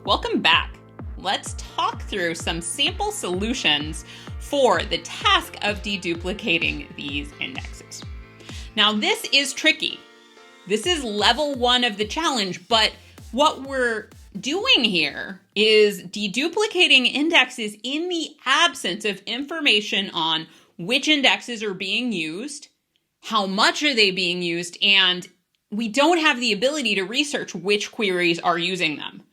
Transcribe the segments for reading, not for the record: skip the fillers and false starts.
Welcome back. Let's talk through some sample solutions for the task of deduplicating these indexes. Now, this is tricky. This is level 1 of the challenge, but what we're doing here is deduplicating indexes in the absence of information on which indexes are being used, how much are they being used, and we don't have the ability to research which queries are using them.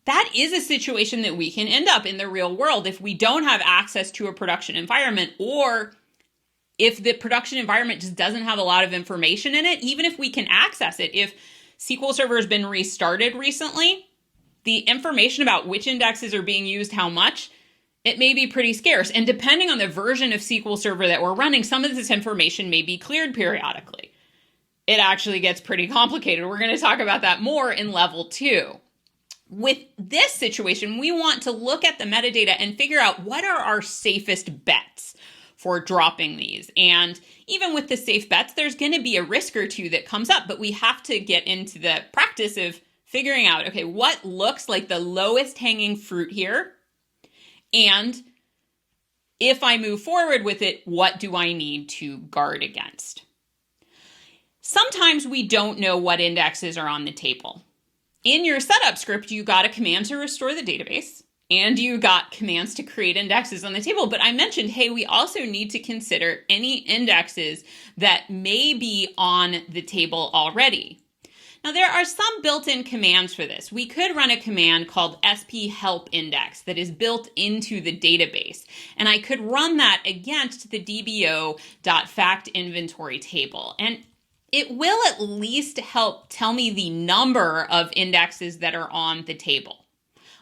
That is a situation that we can end up in the real world if we don't have access to a production environment, or if the production environment just doesn't have a lot of information in it. Even if we can access it, if SQL Server has been restarted recently, the information about which indexes are being used, how much, it may be pretty scarce. And depending on the version of SQL Server that we're running, some of this information may be cleared periodically. It actually gets pretty complicated. We're going to talk about that more in level 2. With this situation, we want to look at the metadata and figure out what are our safest bets for dropping these. And even with the safe bets, there's going to be a risk or two that comes up, but we have to get into the practice of figuring out, okay, what looks like the lowest hanging fruit here? And if I move forward with it, what do I need to guard against? Sometimes we don't know what indexes are on the table. In your setup script, you got a command to restore the database, and you got commands to create indexes on the table. But I mentioned, hey, we also need to consider any indexes that may be on the table already. Now, there are some built-in commands for this. We could run a command called sphelpindex that is built into the database. And I could run that against the dbo.factinventory table. And it will at least help tell me the number of indexes that are on the table.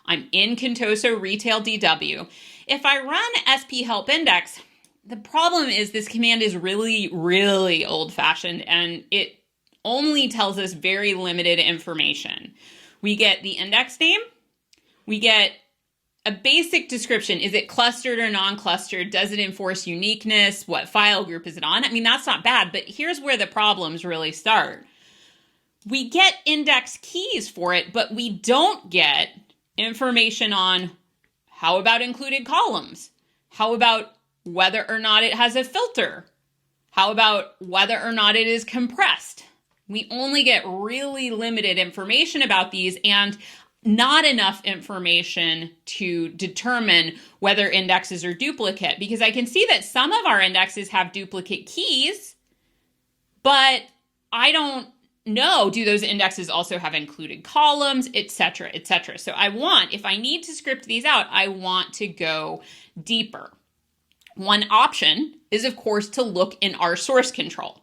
I'm in Contoso Retail DW. If I run sphelpindex, the problem is this command is really, really old-fashioned, and it only tells us very limited information. We get the index name, we get a basic description. Is it clustered or non-clustered? Does it enforce uniqueness? What file group is it on? I mean, that's not bad, but here's where the problems really start. We get index keys for it, but we don't get information on how about included columns? How about whether or not it has a filter? How about whether or not it is compressed? We only get really limited information about these, and not enough information to determine whether indexes are duplicate, because I can see that some of our indexes have duplicate keys, but I don't know, do those indexes also have included columns, etc., etc. So if I need to script these out, I want to go deeper. One option is, of course, to look in our source control.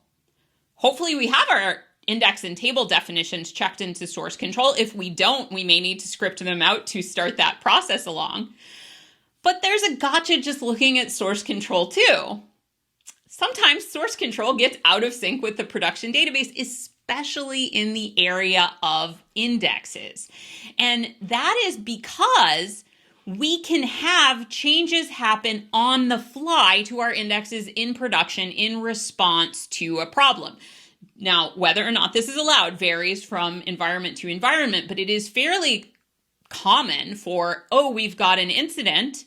Hopefully we have our index and table definitions checked into source control. If we don't, we may need to script them out to start that process along. But there's a gotcha just looking at source control too. Sometimes source control gets out of sync with the production database, especially in the area of indexes. And that is because we can have changes happen on the fly to our indexes in production in response to a problem. Now, whether or not this is allowed varies from environment to environment, but it is fairly common for, we've got an incident,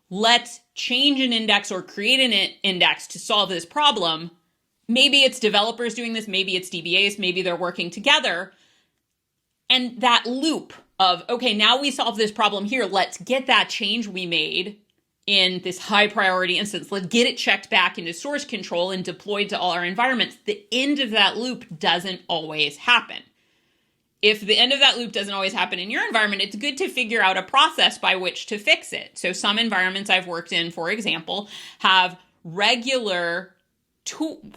let's change an index or create an index to solve this problem. Maybe it's developers doing this, maybe it's DBAs, maybe they're working together. And that loop of, okay, now we solve this problem here, let's get that change we made in this high priority instance, let's get it checked back into source control and deployed to all our environments. The end of that loop doesn't always happen. If the end of that loop doesn't always happen in your environment, it's good to figure out a process by which to fix it. So some environments I've worked in, for example, have regular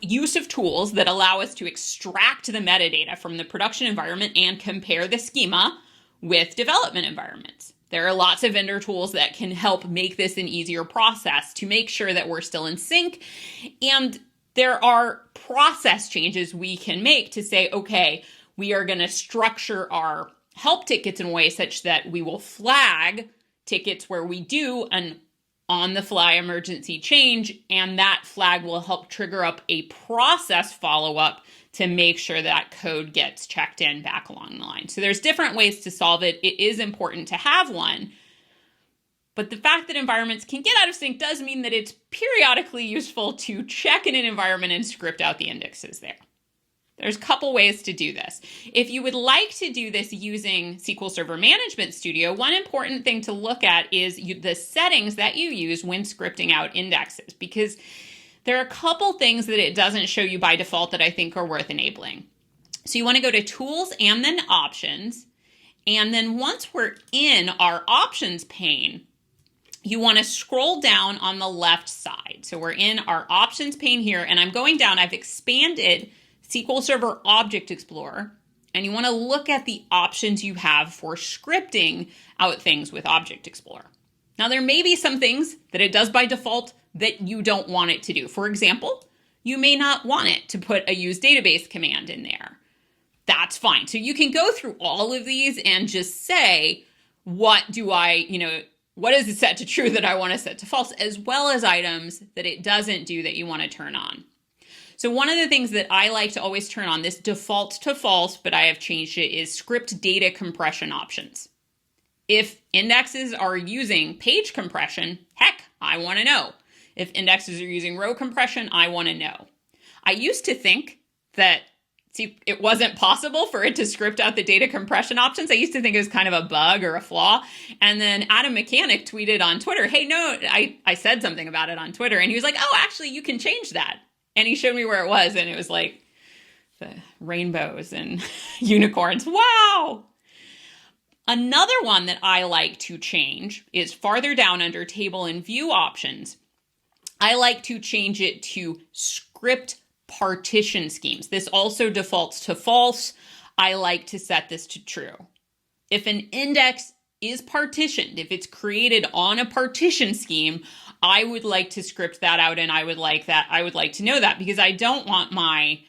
use of tools that allow us to extract the metadata from the production environment and compare the schema with development environments. There are lots of vendor tools that can help make this an easier process to make sure that we're still in sync. And there are process changes we can make to say, okay, we are going to structure our help tickets in a way such that we will flag tickets where we do an on the fly emergency change, and that flag will help trigger up a process follow-up to make sure that code gets checked in back along the line. So there's different ways to solve it. It is important to have one, but the fact that environments can get out of sync does mean that it's periodically useful to check in an environment and script out the indexes there. There's a couple ways to do this. If you would like to do this using SQL Server Management Studio, one important thing to look at is the settings that you use when scripting out indexes, because there are a couple things that it doesn't show you by default that I think are worth enabling. So you want to go to Tools and then Options. And then once we're in our Options pane, you want to scroll down on the left side. So we're in our Options pane here, and I'm going down. I've expanded SQL Server Object Explorer, and you want to look at the options you have for scripting out things with Object Explorer. Now, there may be some things that it does by default that you don't want it to do. For example, you may not want it to put a use database command in there. That's fine. So you can go through all of these and just say, what is it set to true that I want to set to false, as well as items that it doesn't do that you want to turn on. So one of the things that I like to always turn on, this defaults to false, but I have changed it, is script data compression options. If indexes are using page compression, heck, I want to know. If indexes are using row compression, I want to know. I used to think that it wasn't possible for it to script out the data compression options. I used to think it was kind of a bug or a flaw. And then Adam Mechanic tweeted on Twitter, hey, no, I said something about it on Twitter. And he was like, oh, actually, you can change that. And he showed me where it was, and it was like the rainbows and unicorns. Wow! Another one that I like to change is farther down under Table and View options. I like to change it to script partition schemes. This also defaults to false. I like to set this to true. If an index is partitioned, if it's created on a partition scheme, I would like to script that out, and I would like to know that, because I don't want my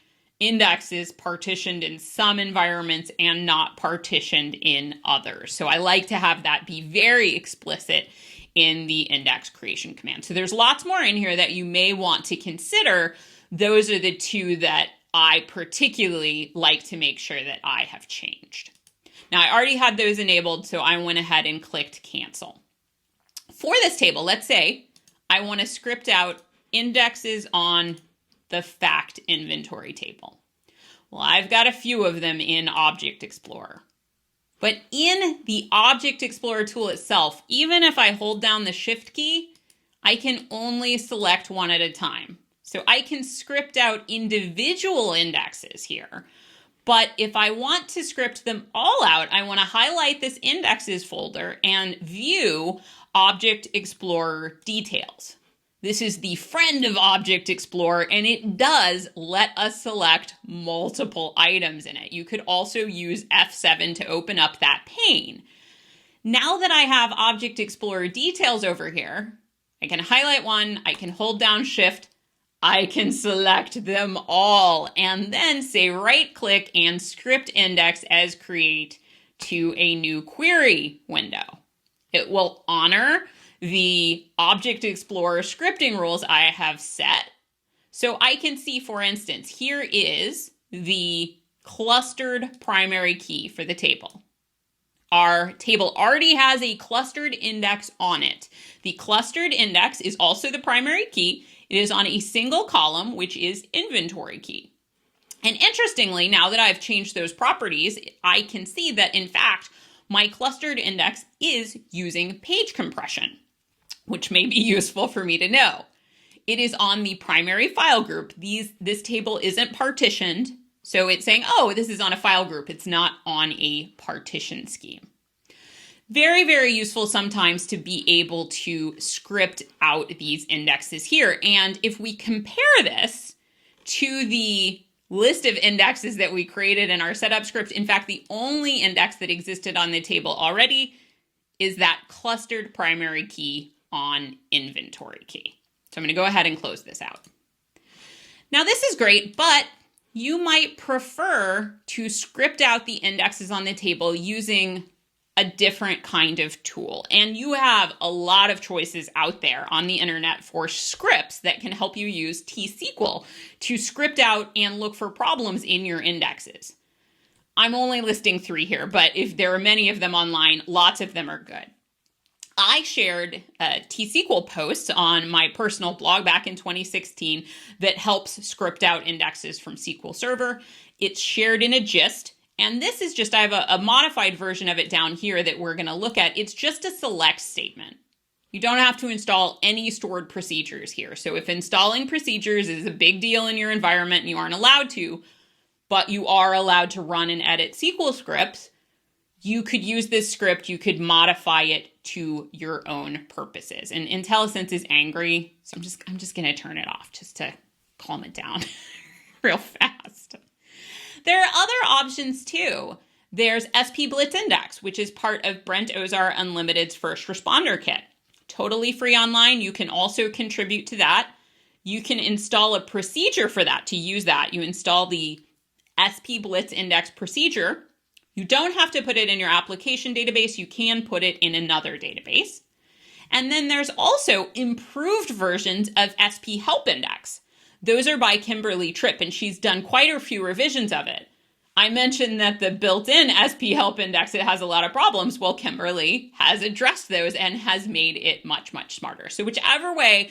indexes partitioned in some environments and not partitioned in others. So I like to have that be very explicit in the index creation command. So there's lots more in here that you may want to consider. Those are the two that I particularly like to make sure that I have changed. Now, I already had those enabled, so I went ahead and clicked cancel. For this table, let's say I want to script out indexes on the fact inventory table. Well, I've got a few of them in Object Explorer. But in the Object Explorer tool itself, even if I hold down the Shift key, I can only select one at a time. So I can script out individual indexes here. But if I want to script them all out, I want to highlight this indexes folder and view Object Explorer details. This is the friend of Object Explorer, and it does let us select multiple items in it. You could also use F7 to open up that pane. Now that I have Object Explorer details over here, I can highlight one, I can hold down Shift, I can select them all, and then say right-click and script index as create to a new query window. It will honor the Object Explorer scripting rules I have set. So I can see, for instance, here is the clustered primary key for the table. Our table already has a clustered index on it. The clustered index is also the primary key. It is on a single column, which is inventory key. And interestingly, now that I've changed those properties, I can see that, in fact, my clustered index is using page compression, which may be useful for me to know. It is on the primary file group. This table isn't partitioned, so it's saying, oh, this is on a file group. It's not on a partition scheme. Very, very useful sometimes to be able to script out these indexes here. And if we compare this to the list of indexes that we created in our setup script, in fact, the only index that existed on the table already is that clustered primary key on inventory key. So I'm going to go ahead and close this out. Now this is great, but you might prefer to script out the indexes on the table using a different kind of tool. And you have a lot of choices out there on the internet for scripts that can help you use T-SQL to script out and look for problems in your indexes. I'm only listing 3 here, but if there are many of them online, lots of them are good. I shared a T-SQL post on my personal blog back in 2016 that helps script out indexes from SQL Server. It's shared in a gist, and this is just, I have a modified version of it down here that we're going to look at. It's just a select statement. You don't have to install any stored procedures here. So if installing procedures is a big deal in your environment and you aren't allowed to, but you are allowed to run and edit SQL scripts, you could use this script, you could modify it to your own purposes. And IntelliSense is angry, so I'm just gonna turn it off just to calm it down real fast. There are other options too. There's SP Blitz Index, which is part of Brent Ozar Unlimited's First Responder Kit. Totally free online. You can also contribute to that. You can install a procedure for that to use that. You install the SP Blitz Index procedure. You don't have to put it in your application database. You can put it in another database. And then there's also improved versions of SP Help Index. Those are by Kimberly Tripp, and she's done quite a few revisions of it. I mentioned that the built-in SP Help Index, it has a lot of problems. Well, Kimberly has addressed those and has made it much, much smarter. So whichever way,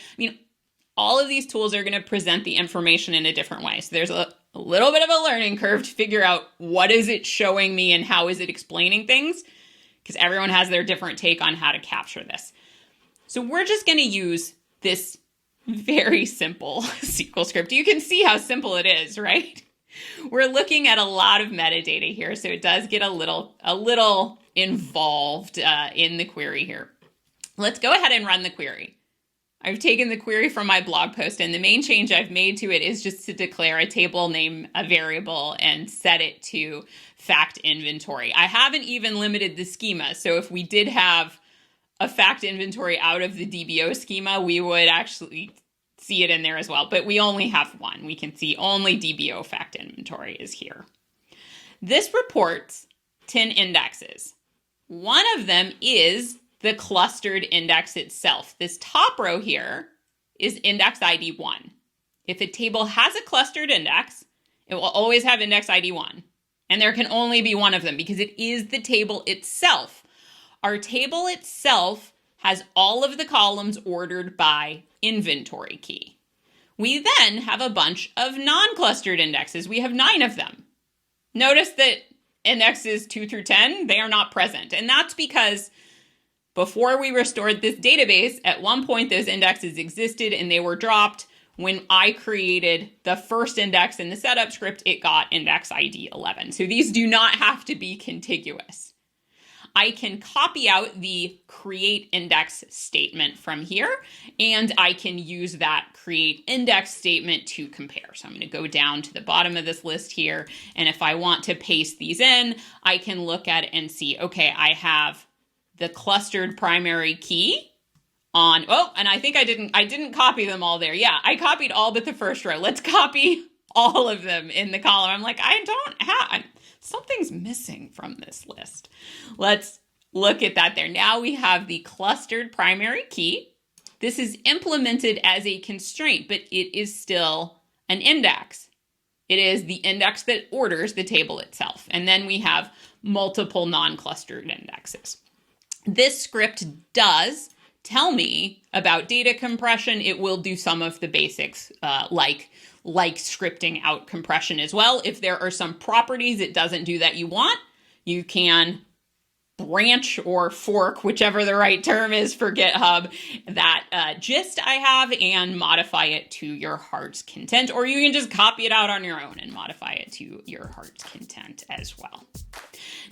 all of these tools are going to present the information in a different way. So there's a little bit of a learning curve to figure out what is it showing me and how is it explaining things, because everyone has their different take on how to capture this. So we're just going to use this very simple SQL script. You can see how simple it is, right? We're looking at a lot of metadata here, so it does get a little involved in the query here. Let's go ahead and run the query. I've taken the query from my blog post, and the main change I've made to it is just to declare a table name, a variable, and set it to fact inventory. I haven't even limited the schema, so if we did have a fact inventory out of the DBO schema, we would actually see it in there as well, but we only have one. We can see only DBO fact inventory is here. This reports 10 indexes. One of them is the clustered index itself. This top row here is index ID 1. If a table has a clustered index, it will always have index ID 1. And there can only be one of them because it is the table itself. Our table itself has all of the columns ordered by inventory key. We then have a bunch of non-clustered indexes. We have 9 of them. Notice that indexes 2 through 10, they are not present. And that's because before we restored this database, at one point those indexes existed and they were dropped. When I created the first index in the setup script, it got index ID 11. So these do not have to be contiguous. I can copy out the create index statement from here, and I can use that create index statement to compare. So I'm going to go down to the bottom of this list here, and if I want to paste these in, I can look at it and see, okay, I have the clustered primary key on, and I think I didn't copy them all there. Yeah, I copied all but the first row. Let's copy all of them in the column. I'm like, something's missing from this list. Let's look at that there. Now we have the clustered primary key. This is implemented as a constraint, but it is still an index. It is the index that orders the table itself. And then we have multiple non-clustered indexes. This script does tell me about data compression. It will do some of the basics like scripting out compression as well. If there are some properties it doesn't do that you want, you can branch or fork, whichever the right term is for GitHub, that gist I have and modify it to your heart's content, or you can just copy it out on your own and modify it to your heart's content as well.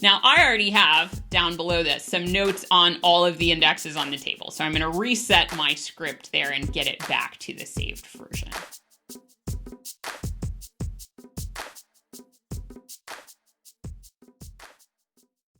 Now, I already have down below this some notes on all of the indexes on the table. So I'm going to reset my script there and get it back to the saved